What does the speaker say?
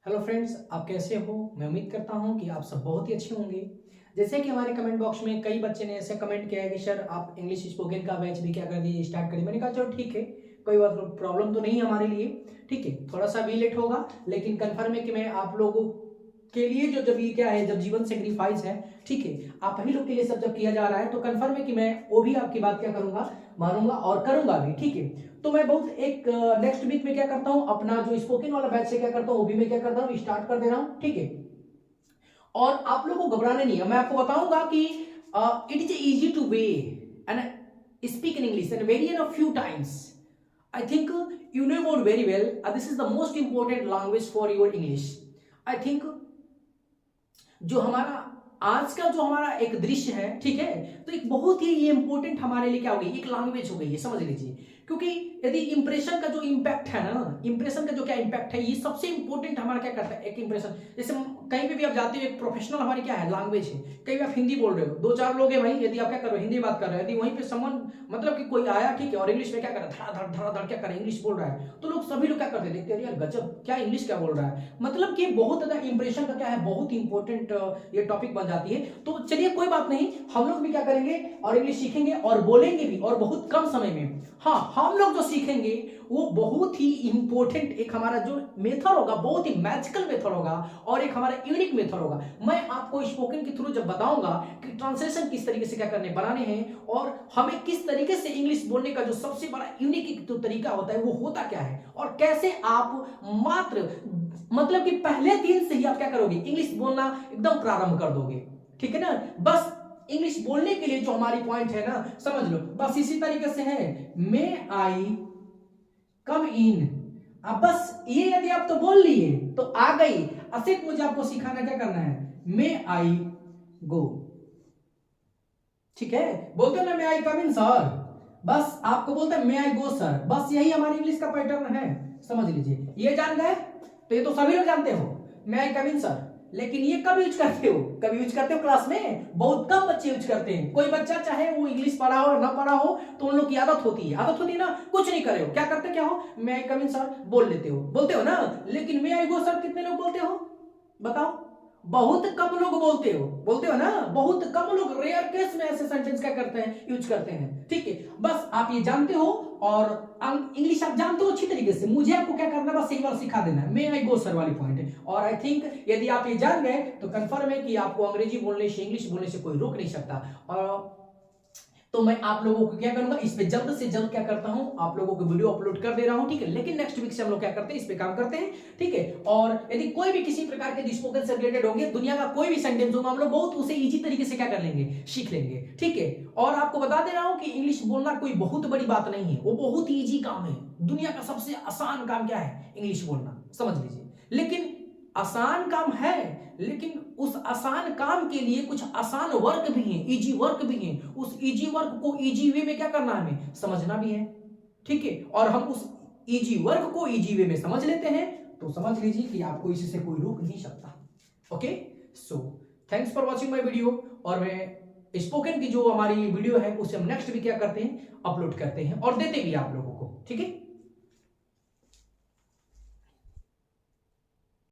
Hello friends, आप कैसे हो। मैं उम्मीद करता हूं कि आप सब बहुत ही अच्छे होंगे। जैसे कि हमारे कमेंट बॉक्स में कई बच्चे ने ऐसे कमेंट किया है कि सर आप इंग्लिश स्पोकन का बैच भी क्या कर दीजिए, स्टार्ट करिए। मैंने कहा चलो ठीक है, कोई बात प्रॉब्लम तो नहीं है हमारे लिए। ठीक है, थोड़ा सा भी लेट होगा लेकिन कन्फर्म है कि मैं आप लोगों के लिए जो जब ये क्या है, जब जीवन सेक्रीफाइस है, ठीक है, आप ही लोग के लिए सब जब किया जा रहा है तो कन्फर्म है कि मैं वो भी आपकी बात क्या करूंगा, मानूंगा और करूंगा भी। ठीक है, तो मैं बहुत एक नेक्स्ट वीक में क्या करता हूं, अपना जो स्पोकन वाला बैच से क्या करता हूं वो भी मैं क्या करता हूं, स्टार्ट कर दे रहा हूं। ठीक है, और आप लोगों को घबराने नहीं है। मैं आपको बताऊंगा कि it is easy two way and speak in English and very in a few times. I think you know about very well. This is the most important language for your English. I think जो हमारा आज का जो हमारा एक दृश्य है, ठीक है, तो एक बहुत ही ये इंपॉर्टेंट हमारे लिए क्या हो गई, एक लैंग्वेज हो गई है, समझ लीजिए। क्योंकि यदि इंप्रेशन का जो इंपैक्ट है ना, इंप्रेशन का जो क्या इंपैक्ट है, ये सबसे इंपॉर्टेंट हमारा क्या करता है, एक इंप्रेशन। जैसे कहीं पे भी आप जाते हो, एक प्रोफेशनल हमारी क्या है, लैंग्वेज है। कहीं भी आप हिंदी बोल रहे हो, दो चार लोग हैं भाई, यदि आप क्या कर रहे हो, हिंदी बात कर रहे हो, यदि वहीं पे समन मतलब कि कोई आया, ठीक है, और इंग्लिश में क्या कर रहा है, धड़ा धड़ धड़ा धड़ क्या कर रहा है, इंग्लिश बोल रहा है, तो लोग सभी लोग क्या करते हैं, देखते हैं यार गजब, क्या इंग्लिश क्या बोल रहा है। मतलब कि बहुत ज्यादा इंप्रेशन का क्या है, बहुत इंपॉर्टेंट ये टॉपिक बन जाती है। तो चलिए कोई बात नहीं, हम लोग भी क्या करेंगे और इंग्लिश सीखेंगे और बोलेंगे भी, और बहुत कम समय में। हाँ, हम लोग जो सीखेंगे वो बहुत ही इंपॉर्टेंट एक हमारा जो मेथड होगा, बहुत ही मैजिकल मेथड होगा और एक हमारा यूनिक मेथड होगा। मैं आपको स्पोकन के थ्रू जब बताऊंगा कि ट्रांसलेशन किस तरीके से क्या करने बनाने हैं और हमें किस तरीके से इंग्लिश बोलने का जो सबसे बड़ा यूनिक जो तरीका होता है वो होता क्या है, और कैसे आप मात्र मतलब कि पहले दिन से ही आप क्या करोगे, इंग्लिश बोलना एकदम प्रारंभ कर दोगे। ठीक है ना, बस इंग्लिश बोलने के लिए जो हमारी पॉइंट है ना, समझ लो, बस इसी तरीके से है, मे आई कम इन। अब बस ये यदि आप तो बोल लिए तो आ गई। अब सिर्फ मुझे आपको सिखाना क्या करना है, मे आई गो। ठीक है, बोलते हो ना मे आई कम इन सर, बस आपको बोलते हैं मे आई गो सर, बस यही हमारी इंग्लिश का पैटर्न है। समझ लीजिए, ये जान गए, तो ये तो सभी लोग जानते हो, मे आई कम इन सर। लेकिन ये कब यूज करते हो, कभी यूज करते हो क्लास में, बहुत कम बच्चे यूज करते हैं। कोई बच्चा चाहे वो इंग्लिश पढ़ा हो ना पढ़ा हो, तो उन लोग की आदत होती है, ना, कुछ नहीं करे हो, क्या करते क्या हो, मे आई कम इन सर बोल लेते हो, बोलते हो ना। लेकिन मे आई गो सर कितने लोग बोलते हो, बताओ। बहुत कम लोग बोलते हो ना, बहुत कम लोग, रेयर केस में ऐसे सेंटेंस क्या करते हैं, यूज करते हैं। ठीक है, बस आप ये जानते हो और इंग्लिश आप जानते हो अच्छी तरीके से, मुझे आपको क्या करना है, बस एक बार सिखा देना है, मे आई गो सर वाली पॉइंट है। और आई थिंक यदि आप ये जान गए तो कंफर्म है कि आपको अंग्रेजी बोलने से, इंग्लिश बोलने से कोई रोक नहीं सकता। और तो मैं आप लोगों को क्या करूंगा, इस पे जल्द से जल्द क्या करता हूं, आप लोगों को वीडियो अपलोड कर दे रहा हूं। ठीक है, लेकिन नेक्स्ट वीक से हम लोग क्या करते हैं, इस पे काम करते हैं। ठीक है, और यदि कोई भी किसी प्रकार के स्पोकन से रिलेटेड होंगे, दुनिया का कोई भी सेंटेंस होगा, हम लोग बहुत उसे इजी तरीके से क्या कर लेंगे, सीख लेंगे। ठीक है, और आपको बता दे रहा हूं कि इंग्लिश बोलना कोई बहुत बड़ी बात नहीं है, वो बहुत इजी काम है। दुनिया का सबसे आसान काम क्या है, इंग्लिश बोलना, समझ लीजिए। लेकिन आसान काम है, लेकिन उस आसान काम के लिए कुछ आसान वर्क भी है, इजी वर्क भी है। उस इजी वर्क को इजी वे में क्या करना है, हमें समझना भी है। ठीक है, और हम उस इजी वर्क को इजी वे में समझ लेते हैं तो समझ लीजिए कि आपको इससे कोई रोक नहीं सकता। Okay, so thanks for watching my video. और मैं स्पोकन की जो हमारी वीडियो है उसे हम नेक्स्ट भी क्या करते हैं, अपलोड करते हैं और देते भी आप लोगों को। ठीक है।